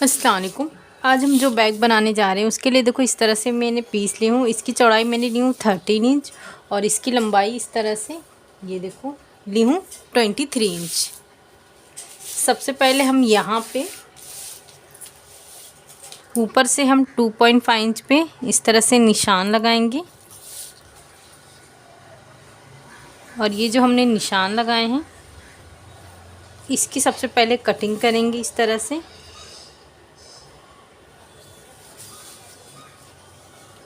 अस्सलाम वालेकुम। आज हम जो बैग बनाने जा रहे हैं उसके लिए देखो इस तरह से मैंने पीस ली हूँ। इसकी चौड़ाई मैंने ली हूँ 13 इंच और इसकी लंबाई इस तरह से ये देखो ली हूँ 23 इंच। सबसे पहले हम यहाँ पे ऊपर से हम 2.5 इंच पे इस तरह से निशान लगाएंगे और ये जो हमने निशान लगाए हैं इसकी सबसे पहले कटिंग करेंगे इस तरह से।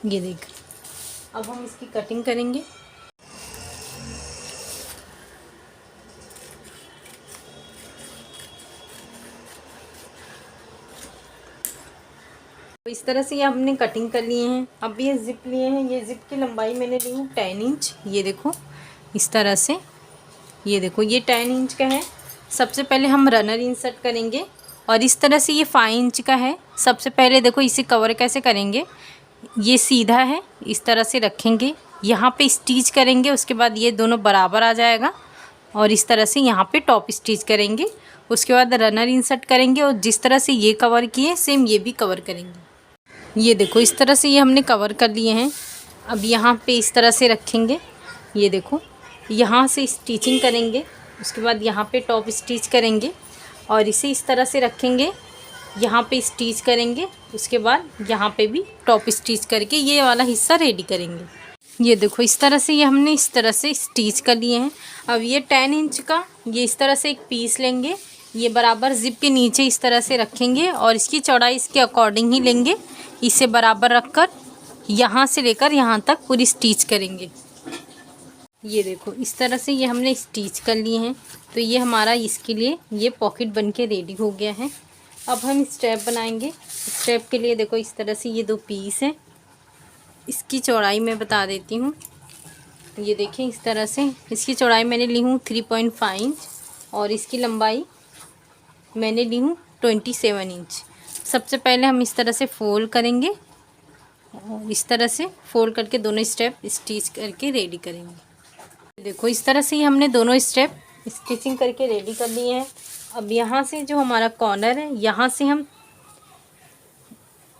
ये देख, अब हम इसकी कटिंग करेंगे। तो इस तरह से ये हमने कटिंग कर लिए हैं। अब ये ज़िप लिए हैं। ये ज़िप की लंबाई मैंने ली हूँ 10 इंच। ये देखो इस तरह से, ये देखो ये 10 इंच का है। सबसे पहले हम रनर इंसर्ट करेंगे और इस तरह से ये 5 इंच का है। सबसे पहले देखो इसे कवर कैसे करेंगे। ये सीधा है, इस तरह से रखेंगे, यहाँ पे स्टिच करेंगे। उसके बाद ये दोनों बराबर आ जाएगा और इस तरह से यहाँ पे टॉप स्टिच करेंगे। उसके बाद रनर इंसर्ट करेंगे और जिस तरह से ये कवर किए सेम ये भी कवर करेंगे। ये देखो इस तरह से ये हमने कवर कर लिए हैं। अब यहाँ पे इस तरह से रखेंगे। ये देखो यहाँ से स्टिचिंग करेंगे। उसके बाद यहाँ पे टॉप स्टिच करेंगे और इसे इस तरह से रखेंगे, यहाँ पे स्टिच करेंगे। उसके बाद यहाँ पे भी टॉप स्टिच करके ये वाला हिस्सा रेडी करेंगे। ये देखो इस तरह से ये हमने इस तरह से स्टिच कर लिए हैं। अब ये 10 इंच का ये इस तरह से एक पीस लेंगे। ये बराबर ज़िप के नीचे इस तरह से रखेंगे और इसकी चौड़ाई इसके अकॉर्डिंग ही लेंगे। इसे बराबर रखकर यहाँ से लेकर यहाँ तक पूरी स्टिच करेंगे। ये देखो इस तरह से ये हमने स्टिच कर लिए हैं। तो ये हमारा इसके लिए ये पॉकेट बन के रेडी हो गया है। अब हम स्ट्रैप बनाएंगे। स्ट्रैप के लिए देखो इस तरह से ये 2 पीस हैं। इसकी चौड़ाई मैं बता देती हूँ। ये देखें इस तरह से इसकी चौड़ाई मैंने ली हूँ 3.5 इंच और इसकी लंबाई मैंने ली हूँ 27 इंच। सबसे पहले हम इस तरह से फोल्ड करेंगे और इस तरह से फोल्ड करके दोनों स्टेप स्टिच करके रेडी करेंगे। देखो इस तरह से ही हमने दोनों स्टेप स्टिचिंग करके रेडी कर लिए हैं। अब यहाँ से जो हमारा कॉर्नर है यहाँ से हम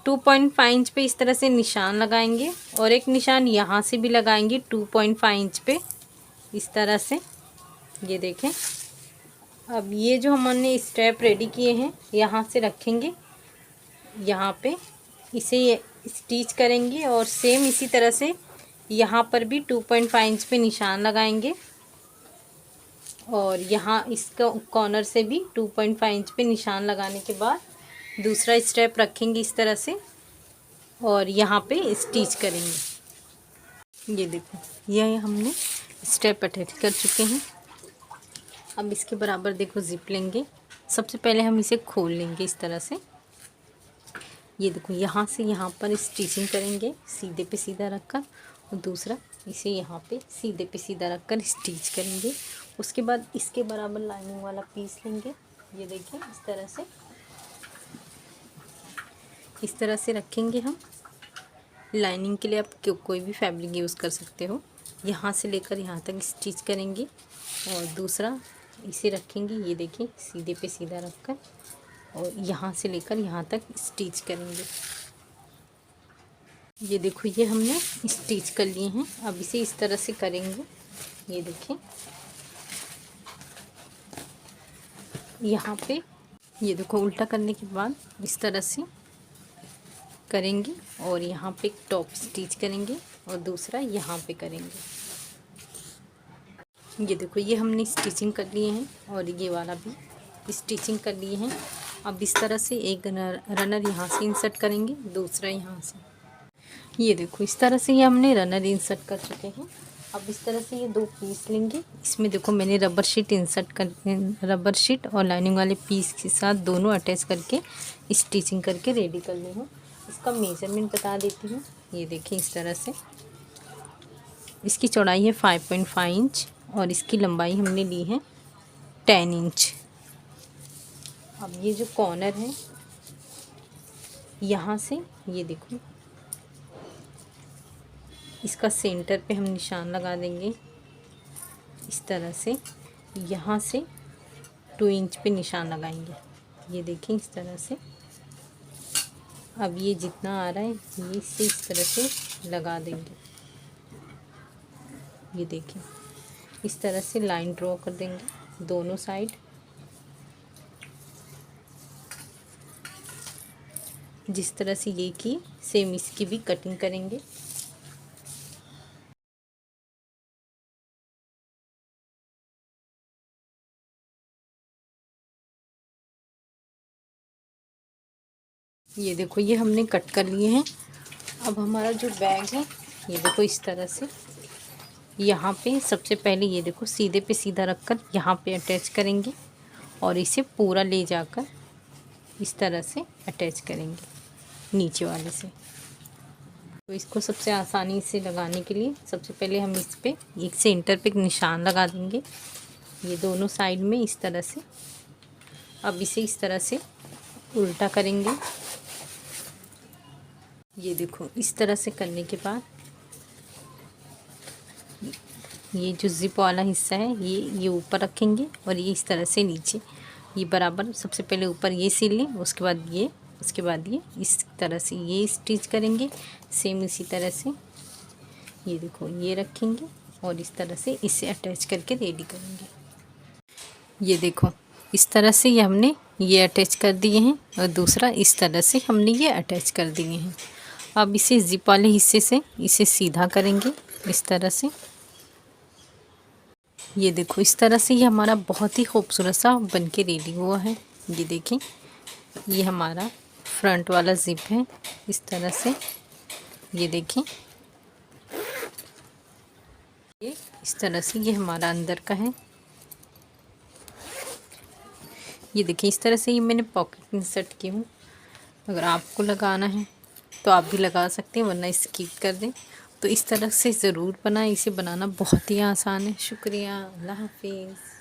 2.5 इंच पे इस तरह से निशान लगाएंगे और एक निशान यहाँ से भी लगाएंगे 2.5 इंच पे इस तरह से। ये देखें अब ये जो हमने स्टेप रेडी किए हैं यहाँ से रखेंगे, यहाँ पे इसे स्टिच करेंगे और सेम इसी तरह से यहाँ पर भी 2.5 इंच पे निशान लगाएंगे और यहाँ इसका कॉर्नर से भी 2.5 इंच पे निशान लगाने के बाद दूसरा स्टेप रखेंगे इस तरह से और यहाँ पे स्टिच करेंगे। ये देखो ये हमने स्टेप अटैच कर चुके हैं। अब इसके बराबर देखो ज़िप लेंगे। सबसे पहले हम इसे खोल लेंगे इस तरह से। ये देखो यहाँ से यहाँ पर स्टिचिंग करेंगे सीधे पे सीधा रखकर और दूसरा इसे यहाँ पे सीधे पे सीधा रखकर स्टिच करेंगे। उसके बाद इसके बराबर लाइनिंग वाला पीस लेंगे। ये देखिए इस तरह से रखेंगे हम। लाइनिंग के लिए आप कोई भी फैब्रिक यूज़ कर सकते हो। यहाँ से लेकर यहाँ तक स्टिच करेंगे और दूसरा इसे रखेंगे। ये देखिए सीधे पे सीधा रखकर और यहाँ से लेकर यहाँ तक स्टिच करेंगे। ये देखो ये हमने स्टिच कर लिए हैं। अब इसे इस तरह से करेंगे। ये देखिए यहाँ पे ये देखो उल्टा करने के बाद इस तरह से करेंगे और यहाँ पे टॉप स्टिच करेंगे और दूसरा यहाँ पे करेंगे। ये देखो ये हमने स्टिचिंग कर लिए हैं और ये वाला भी स्टिचिंग कर लिए हैं। अब इस तरह से एक रनर यहाँ से इंसर्ट करेंगे, दूसरा यहाँ से। ये देखो इस तरह से ये हमने रनर इंसर्ट कर चुके हैं। अब इस तरह से ये 2 पीस लेंगे। इसमें देखो मैंने रबर शीट और लाइनिंग वाले पीस के साथ दोनों अटैच करके स्टिचिंग करके रेडी कर ली हूँ। इसका मेजरमेंट बता देती हूँ। ये देखिए इस तरह से इसकी चौड़ाई है 5.5 इंच और इसकी लंबाई हमने ली है 10 इंच। अब ये जो कॉर्नर है यहाँ से ये देखो इसका सेंटर पे हम निशान लगा देंगे इस तरह से। यहाँ से 2 इंच पे निशान लगाएंगे। ये देखें इस तरह से अब ये जितना आ रहा है ये इसे इस तरह से लगा देंगे। ये देखिए इस तरह से लाइन ड्रॉ कर देंगे दोनों साइड। जिस तरह से ये की सेम इसकी भी कटिंग करेंगे। ये देखो ये हमने कट कर लिए हैं। अब हमारा जो बैग है ये देखो इस तरह से यहाँ पे सबसे पहले ये देखो सीधे पे सीधा रखकर यहाँ पे अटैच करेंगे और इसे पूरा ले जाकर इस तरह से अटैच करेंगे नीचे वाले से। तो इसको सबसे आसानी से लगाने के लिए सबसे पहले हम इस पे एक सेंटर पे एक निशान लगा देंगे ये दोनों साइड में इस तरह से। अब इसे इस तरह से उल्टा करेंगे। ये देखो इस तरह से करने के बाद ये जो जिप वाला हिस्सा है ये ऊपर रखेंगे और ये इस तरह से नीचे ये बराबर सबसे पहले ऊपर ये सिल लें, उसके बाद ये इस तरह से ये स्टिच करेंगे। सेम इसी तरह से ये देखो ये रखेंगे और इस तरह से इसे अटैच करके रेडी करेंगे। ये देखो इस तरह से ये हमने ये अटैच कर दिए हैं और दूसरा इस तरह से हमने ये अटैच कर दिए हैं। अब इसे जिप वाले हिस्से से इसे सीधा करेंगे इस तरह से। ये देखो इस तरह से ये हमारा बहुत ही खूबसूरत सा बन के रेडी हुआ है। ये देखें ये हमारा फ्रंट वाला जिप है इस तरह से। ये देखें ये इस तरह से ये हमारा अंदर का है। ये देखिए इस तरह से ये मैंने पॉकेट इंसर्ट की हूँ। अगर आपको लगाना है तो आप भी लगा सकते हैं वरना स्किप कर दें। तो इस तरह से ज़रूर बनाएं, इसे बनाना बहुत ही आसान है। शुक्रिया, अल्लाह हाफिज़।